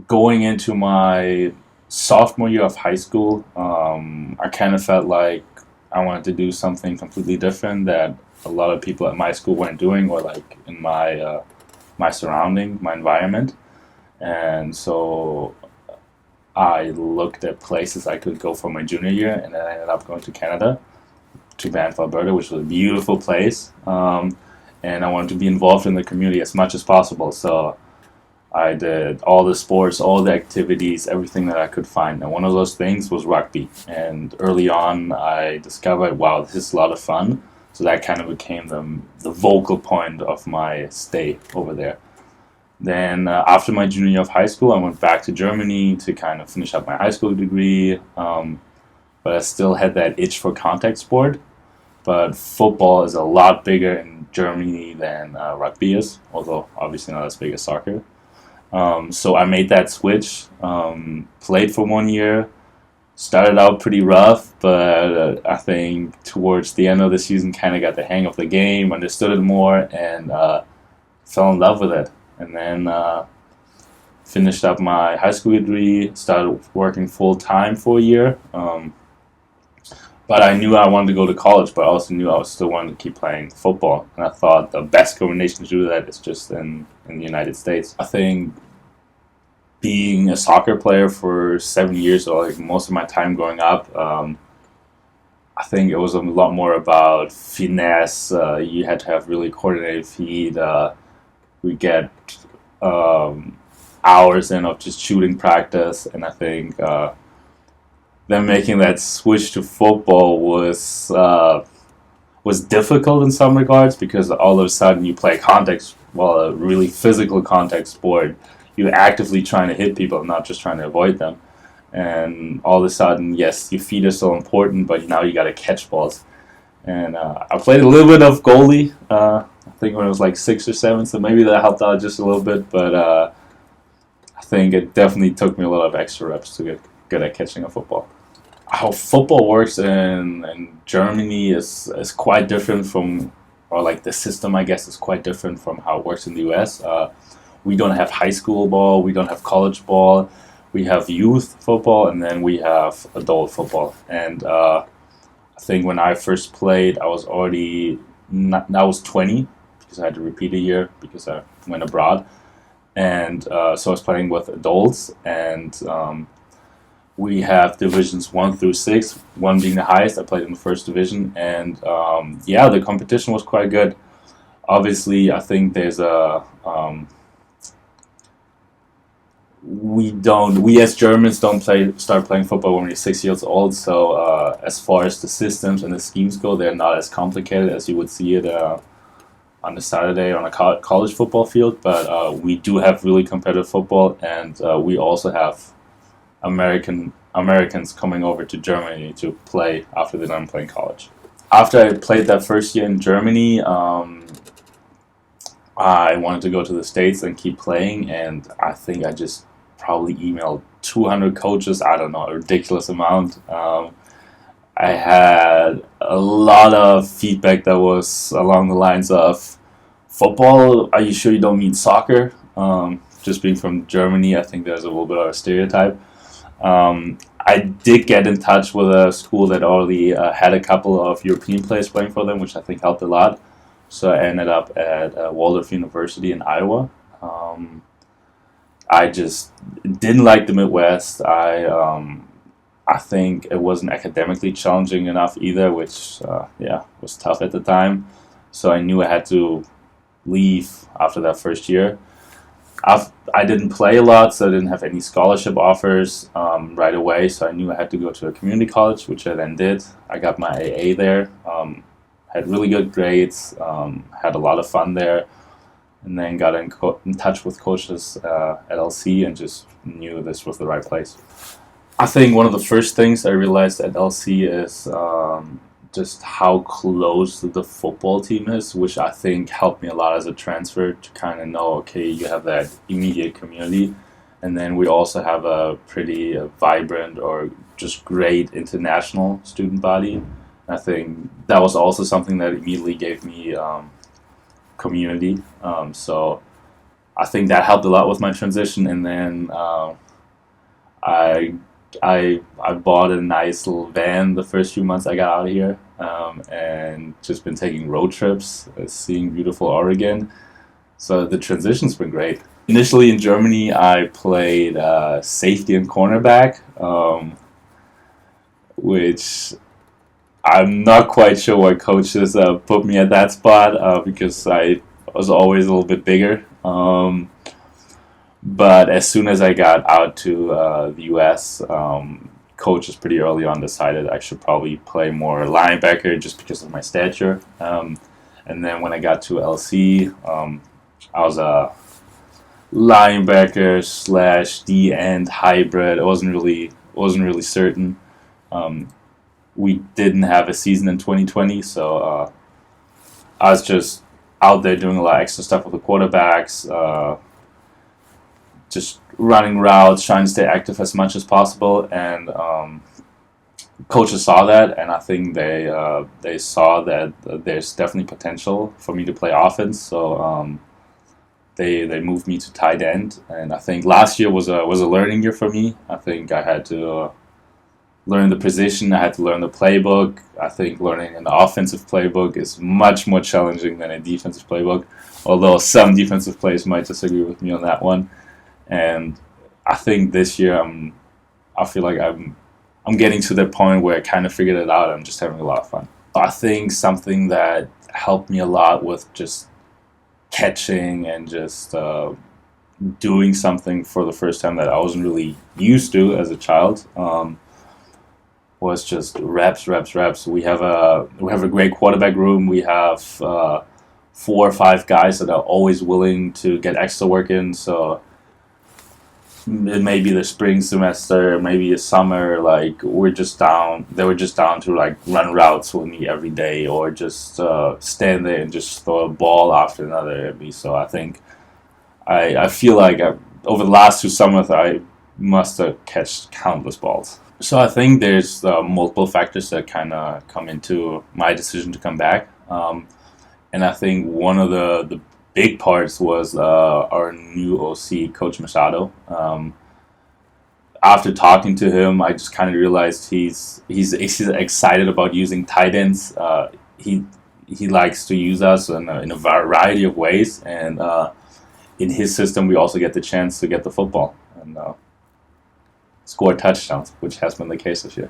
Going into my sophomore year of high school, I kind of felt like I wanted to do something completely different that a lot of people at my school weren't doing, or like in my surrounding, my environment. And so I looked at places I could go for my junior year, and then I ended up going to Canada, to Banff, Alberta, which was a beautiful place. And I wanted to be involved in the community as much as possible. So I did all the sports, all the activities, everything that I could find. And one of those things was rugby. And early on, I discovered, wow, this is a lot of fun. So that kind of became the vocal point of my stay over there. Then, after my junior year of high school, I went back to Germany to kind of finish up my high school degree. But I still had that itch for contact sport. But football is a lot bigger in Germany than rugby is, although obviously not as big as soccer. So I made that switch, played for 1 year, started out pretty rough, but I think towards the end of the season kind of got the hang of the game, understood it more, and fell in love with it. And then finished up my high school degree, started working full time for a year. But I knew I wanted to go to college, but I also knew I still wanted to keep playing football. And I thought the best combination to do that is just in the United States. I think being a soccer player for 7 years, or like most of my time growing up, I think it was a lot more about finesse. You had to have really coordinated feet. We get hours in of just shooting practice, and I think then making that switch to football was difficult in some regards, because all of a sudden you play contact, well, a really physical contact sport. You're actively trying to hit people, not just trying to avoid them. And all of a sudden, yes, your feet are still important, but now you got to catch balls. And I played a little bit of goalie. I think when I was like 6 or 7, so maybe that helped out just a little bit. But I think it definitely took me a lot of extra reps to get good at catching a football. How football works in Germany is quite different from, or like the system, I guess, is quite different from how it works in the US. We don't have high school ball, we don't have college ball, we have youth football, and then we have adult football. And I think when I first played, I was already, not, I was 20, because I had to repeat a year because I went abroad. And so I was playing with adults, and we have divisions 1 through 6, one being the highest. I played in the first division, and yeah, the competition was quite good. Obviously, I think there's a we as Germans don't start playing football when we're 6 years old. So as far as the systems and the schemes go, they're not as complicated as you would see it on a Saturday on a college football field. But we do have really competitive football, and we also have Americans coming over to Germany to play after they're done playing college. After I played that first year in Germany, I wanted to go to the States and keep playing, and I think I just probably emailed 200 coaches. I don't know, a ridiculous amount. I had a lot of feedback that was along the lines of, football, are you sure you don't mean soccer? Just being from Germany, I think there's a little bit of a stereotype. I did get in touch with a school that already had a couple of European players playing for them, which I think helped a lot. So I ended up at Waldorf University in Iowa. I just didn't like the Midwest. I think it wasn't academically challenging enough either, which yeah, was tough at the time. So I knew I had to leave after that first year. I didn't play a lot, so I didn't have any scholarship offers right away. So I knew I had to go to a community college, which I then did. I got my AA there, had really good grades, had a lot of fun there, and then got in touch with coaches at LC and just knew this was the right place. I think one of the first things I realized at LC is just how close the football team is, which I think helped me a lot as a transfer to kind of know, okay, you have that immediate community, and then we also have a pretty vibrant or just great international student body. I think that was also something that immediately gave me community. So I think that helped a lot with my transition. And then I I bought a nice little van the first few months I got out of here, and just been taking road trips, seeing beautiful Oregon. So the transition's been great. Initially in Germany, I played safety and cornerback, which I'm not quite sure why coaches put me at that spot because I was always a little bit bigger. But as soon as I got out to the U.S., coaches pretty early on decided I should probably play more linebacker just because of my stature. And then when I got to LC, I was a linebacker slash D end hybrid. I wasn't really certain. Um, we didn't have a season in 2020, so I was just out there doing a lot of extra stuff with the quarterbacks, just running routes, trying to stay active as much as possible. And coaches saw that, and I think they saw that there's definitely potential for me to play offense. So they moved me to tight end, and I think last year was a learning year for me. I think I had to learn the position. I had to learn the playbook. I think learning an offensive playbook is much more challenging than a defensive playbook, although some defensive players might disagree with me on that one. And I think this year I feel like I'm getting to the point where I kind of figured it out. I'm just having a lot of fun. I think something that helped me a lot with just catching and just doing something for the first time that I wasn't really used to as a child was just reps, reps, reps. We have a great quarterback room. We have 4 or 5 guys that are always willing to get extra work in. So it may be the spring semester, maybe the summer. Like they were just down to like run routes with me every day, or just stand there and just throw a ball after another at me. So I think I feel like over the last 2 summers I must have catched countless balls. So I think there's multiple factors that kind of come into my decision to come back, and I think one of the big parts was our new OC, Coach Machado. After talking to him, I just kind of realized he's excited about using tight ends. He likes to use us in a variety of ways, and in his system, we also get the chance to get the football and score touchdowns, which has been the case this year.